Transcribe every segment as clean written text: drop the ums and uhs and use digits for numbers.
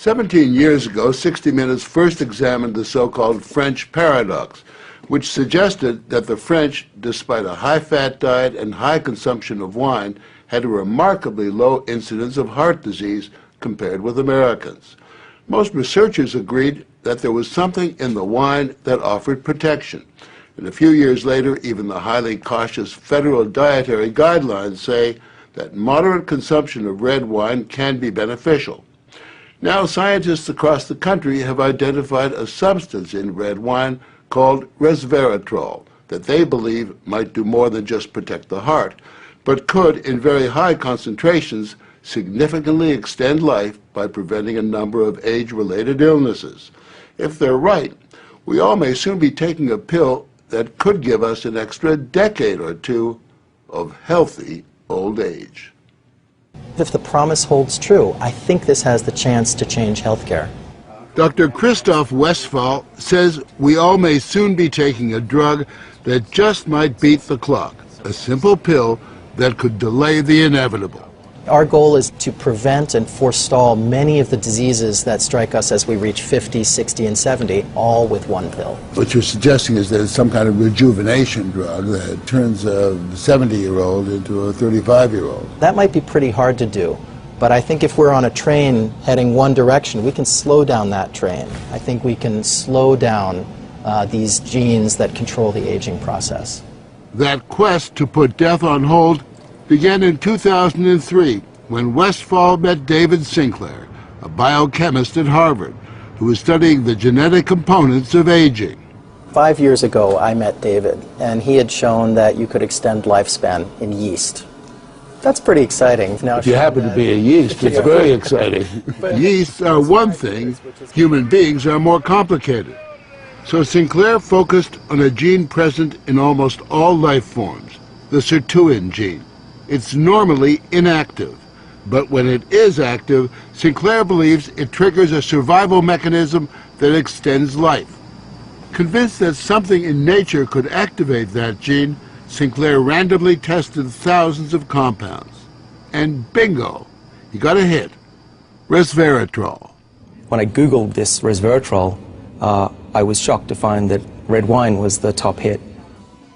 17 years ago, 60 Minutes first examined the so-called French paradox, which suggested that the French, despite a high-fat diet and high consumption of wine, had a remarkably low incidence of heart disease compared with Americans. Most researchers agreed that there was something in the wine that offered protection. And a few years later, even the highly cautious federal dietary guidelines say that moderate consumption of red wine can be beneficial. Now, scientists across the country have identified a substance in red wine called Resveratrol that they believe might do more than just protect the heart, but could, in very high concentrations, significantly extend life by preventing a number of age-related illnesses. If they're right, we all may soon be taking a pill that could give us an extra decade or two of healthy old age. If the promise holds true, I think this has the chance to change healthcare. Dr. Christoph Westphal says we all may soon be taking a drug that just might beat the clock, a simple pill that could delay the inevitable. Our goal is to prevent and forestall many of the diseases that strike us as we reach 50, 60, and 70, all with one pill. What you're suggesting is that it's some kind of rejuvenation drug that turns a 70-year-old into a 35-year-old. That might be pretty hard to do, but I think if we're on a train heading one direction, we can slow down that train. I think we can slow down these genes that control the aging process. That quest to put death on hold began in 2003 when Westphal met David Sinclair, a biochemist at Harvard, who was studying the genetic components of aging. 5 years ago, I met David, and he had shown that you could extend lifespan in yeast. That's pretty exciting. Now, if you happen to be a yeast, it's very exciting. Yeasts are one thing, human beings are more complicated. So Sinclair focused on a gene present in almost all life forms, the sirtuin gene. It's normally inactive, but when it is active, Sinclair believes it triggers a survival mechanism that extends life. Convinced that something in nature could activate that gene, Sinclair randomly tested thousands of compounds. And bingo, he got a hit, Resveratrol. When I Googled this Resveratrol, I was shocked to find that red wine was the top hit.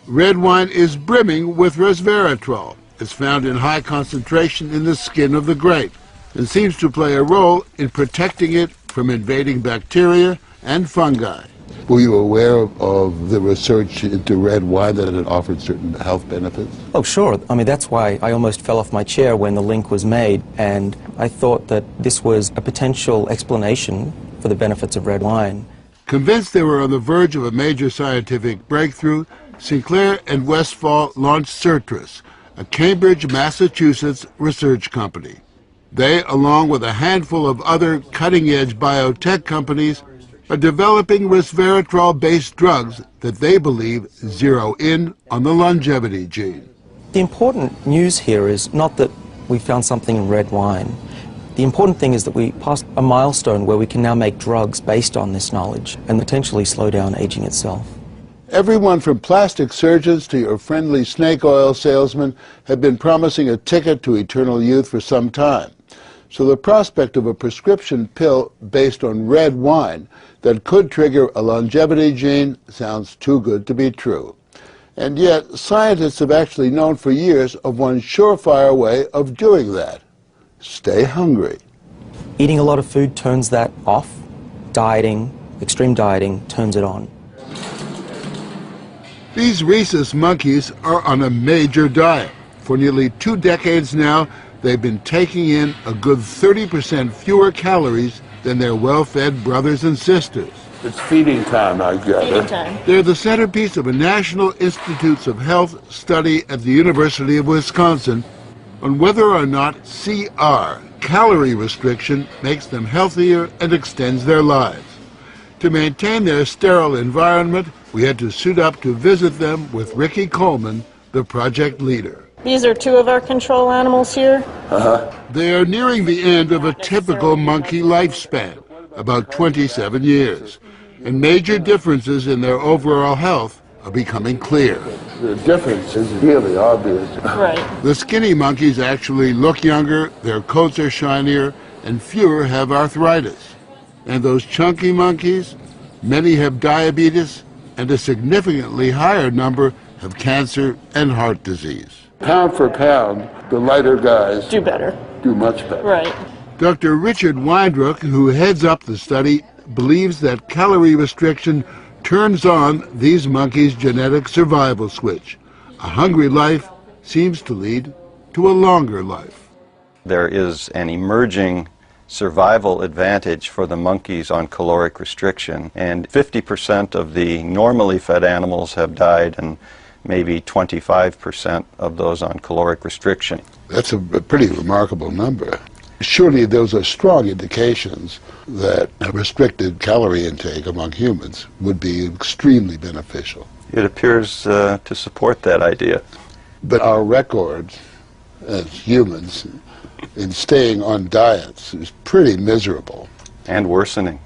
Red wine is brimming with Resveratrol. It's found in high concentration in the skin of the grape and seems to play a role in protecting it from invading bacteria and fungi. Were you aware of the research into red wine that it offered certain health benefits? Oh, sure. I mean, that's why I almost fell off my chair when the link was made, and I thought that this was a potential explanation for the benefits of red wine. Convinced they were on the verge of a major scientific breakthrough, Sinclair and Westphal launched Certris, a Cambridge, Massachusetts research company. They, along with a handful of other cutting-edge biotech companies, are developing resveratrol-based drugs that they believe zero in on the longevity gene. The important news here is not that we found something in red wine. The important thing is that we passed a milestone where we can now make drugs based on this knowledge and potentially slow down aging itself. Everyone from plastic surgeons to your friendly snake oil salesman have been promising a ticket to eternal youth for some time. So the prospect of a prescription pill based on red wine that could trigger a longevity gene sounds too good to be true. And yet, scientists have actually known for years of one surefire way of doing that. Stay hungry. Eating a lot of food turns that off. Dieting, extreme dieting, turns it on. These rhesus monkeys are on a major diet. For nearly 2 decades now, they've been taking in a good 30% fewer calories than their well-fed brothers and sisters. It's feeding time, I gather. Feeding time. They're the centerpiece of a National Institutes of Health study at the University of Wisconsin on whether or not CR, calorie restriction, makes them healthier and extends their lives. To maintain their sterile environment, we had to suit up to visit them with Ricky Coleman, the project leader. These are 2 of our control animals here. They are nearing the end of a typical monkey lifespan, about 27 years, and major differences in their overall health are becoming clear. The difference is really obvious. Right. The skinny monkeys actually look younger, their coats are shinier, and fewer have arthritis. And those chunky monkeys, many have diabetes, and a significantly higher number have cancer and heart disease. Pound for pound, the lighter guys Do better. do much better. Right. Dr. Richard Weindruck, who heads up the study, believes that calorie restriction turns on these monkeys' genetic survival switch. A hungry life seems to lead to a longer life. There is an emerging survival advantage for the monkeys on caloric restriction, and 50% of the normally fed animals have died, and maybe 25% of those on caloric restriction. That's a pretty remarkable number. Surely those are strong indications that a restricted calorie intake among humans would be extremely beneficial. It appears to support that idea. But our record as humans in staying on diets is pretty miserable. And worsening.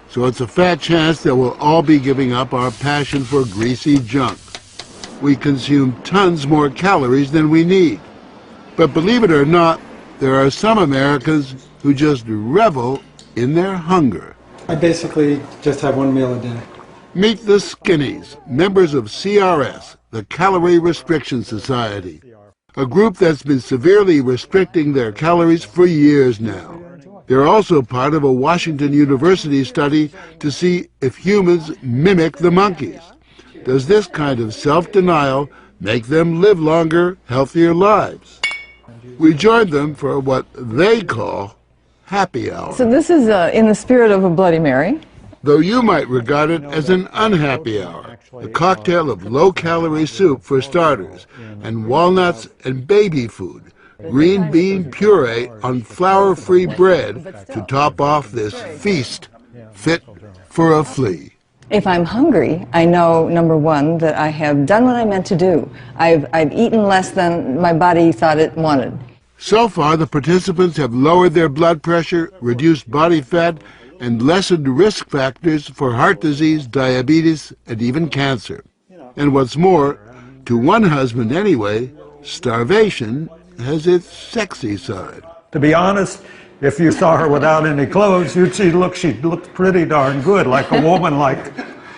So it's a fat chance that we'll all be giving up our passion for greasy junk. We consume tons more calories than we need. But believe it or not, there are some Americans who just revel in their hunger. I basically just have one meal a day. Meet the Skinnies, members of CRS, the Calorie Restriction Society, a group that's been severely restricting their calories for years now. They're also part of a Washington University study to see if humans mimic the monkeys. Does this kind of self-denial make them live longer, healthier lives? We joined them for what they call happy hour. So this is in the spirit of a Bloody Mary. Though you might regard it as an unhappy hour, a cocktail of low-calorie soup for starters, and walnuts and baby food, green bean puree on flour-free bread to top off this feast fit for a flea. If I'm hungry, I know, number one, that I have done what I meant to do. I've eaten less than my body thought it wanted. So far, the participants have lowered their blood pressure, reduced body fat, and lessened risk factors for heart disease, diabetes, and even cancer. And what's more, to one husband anyway, starvation has its sexy side. To be honest, if you saw her without any clothes, she looked pretty darn good, like a woman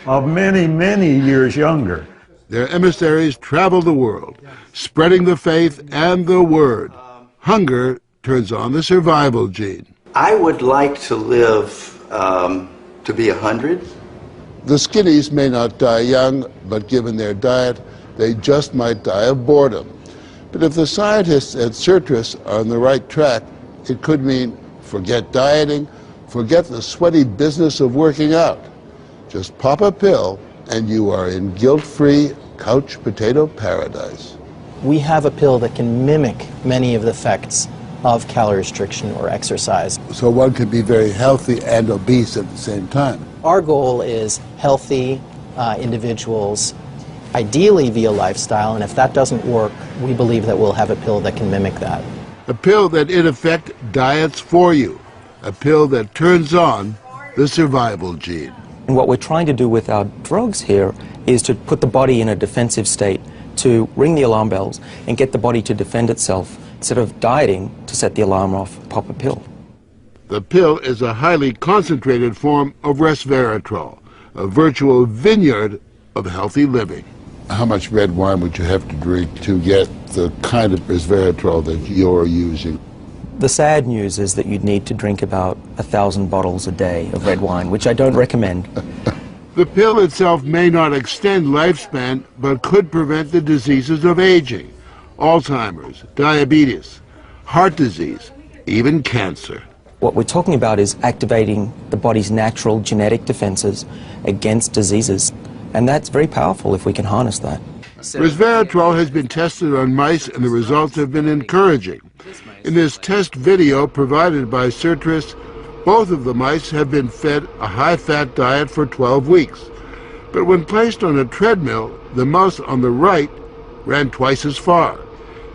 of many, many years younger. Their emissaries travel the world, spreading the faith and the word. Hunger turns on the survival gene. I would like to live to be 100. The Skinnies may not die young, but given their diet, they just might die of boredom. But if the scientists at Certus are on the right track, it could mean forget dieting, forget the sweaty business of working out. Just pop a pill and you are in guilt-free couch potato paradise. We have a pill that can mimic many of the effects of calorie restriction or exercise. So one can be very healthy and obese at the same time. Our goal is healthy individuals, ideally via lifestyle, and if that doesn't work, we believe that we'll have a pill that can mimic that. A pill that in effect diets for you. A pill that turns on the survival gene. And what we're trying to do with our drugs here is to put the body in a defensive state, to ring the alarm bells and get the body to defend itself instead of dieting to set the alarm off, pop a pill. The pill is a highly concentrated form of Resveratrol, a virtual vineyard of healthy living. How much red wine would you have to drink to get the kind of Resveratrol that you're using? The sad news is that you'd need to drink about 1,000 bottles a day of red wine, which I don't recommend. The pill itself may not extend lifespan, but could prevent the diseases of aging, Alzheimer's, diabetes, heart disease, even cancer. What we're talking about is activating the body's natural genetic defenses against diseases, and that's very powerful if we can harness that. Resveratrol has been tested on mice and the results have been encouraging. In this test video provided by Certus, both of the mice have been fed a high-fat diet for 12 weeks. But when placed on a treadmill, the mouse on the right ran twice as far.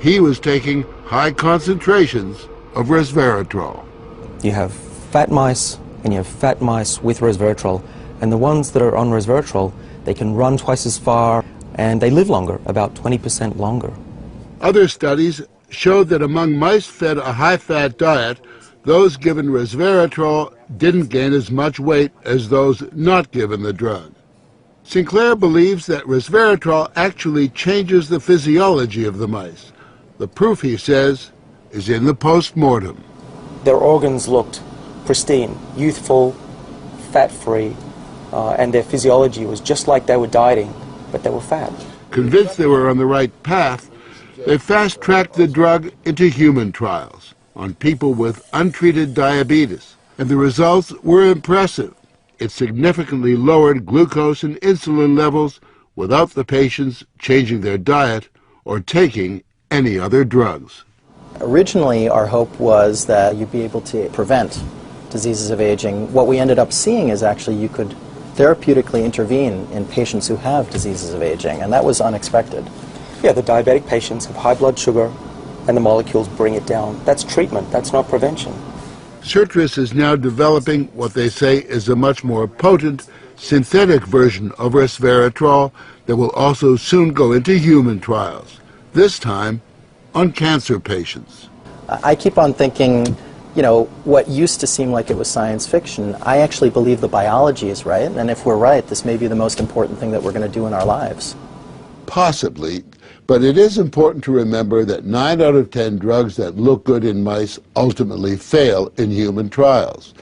He was taking high concentrations of Resveratrol. You have fat mice and you have fat mice with Resveratrol, and the ones that are on Resveratrol, they can run twice as far and they live longer, about 20% longer. Other studies showed that among mice fed a high-fat diet, those given Resveratrol didn't gain as much weight as those not given the drug. Sinclair believes that resveratrol actually changes the physiology of the mice. The proof, he says, is in the post-mortem. Their organs looked pristine, youthful, fat-free, and their physiology was just like they were dieting, but they were fat. Convinced they were on the right path, they fast-tracked the drug into human trials on people with untreated diabetes, and the results were impressive. It significantly lowered glucose and insulin levels without the patients changing their diet or taking any other drugs. Originally, our hope was that you'd be able to prevent diseases of aging. What we ended up seeing is actually you could therapeutically intervene in patients who have diseases of aging, and that was unexpected. Yeah, the diabetic patients have high blood sugar, and the molecules bring it down. That's treatment, that's not prevention. Sirtris is now developing what they say is a much more potent synthetic version of resveratrol that will also soon go into human trials, this time on cancer patients. I keep on thinking, you know, what used to seem like it was science fiction, I actually believe the biology is right, and if we're right, this may be the most important thing that we're going to do in our lives. Possibly, but it is important to remember that 9 out of 10 drugs that look good in mice ultimately fail in human trials.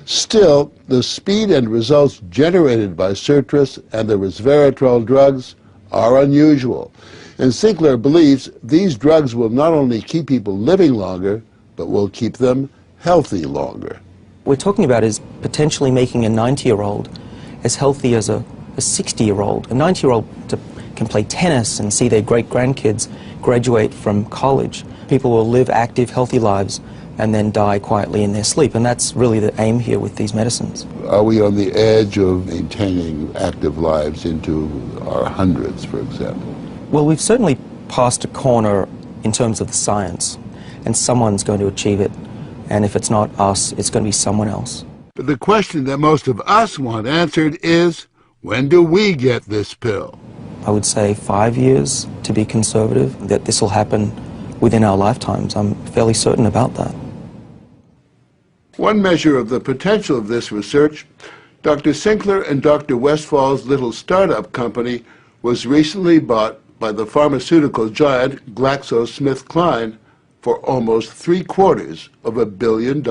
Still, the speed and results generated by Sirtris and the resveratrol drugs are unusual, and Sinclair believes these drugs will not only keep people living longer, but will keep them healthy longer. What we're talking about is potentially making a 90-year-old as healthy as a 60-year-old. A 90-year-old can play tennis and see their great-grandkids graduate from college. People will live active, healthy lives and then die quietly in their sleep, and that's really the aim here with these medicines. Are we on the edge of maintaining active lives into our hundreds, for example? Well, we've certainly passed a corner in terms of the science, and someone's going to achieve it, and if it's not us, it's going to be someone else. But the question that most of us want answered is, when do we get this pill? I would say 5 years, to be conservative, that this will happen within our lifetimes. I'm fairly certain about that. One measure of the potential of this research, Dr. Sinclair and Dr. Westfall's little startup company was recently bought by the pharmaceutical giant GlaxoSmithKline for almost $750 million.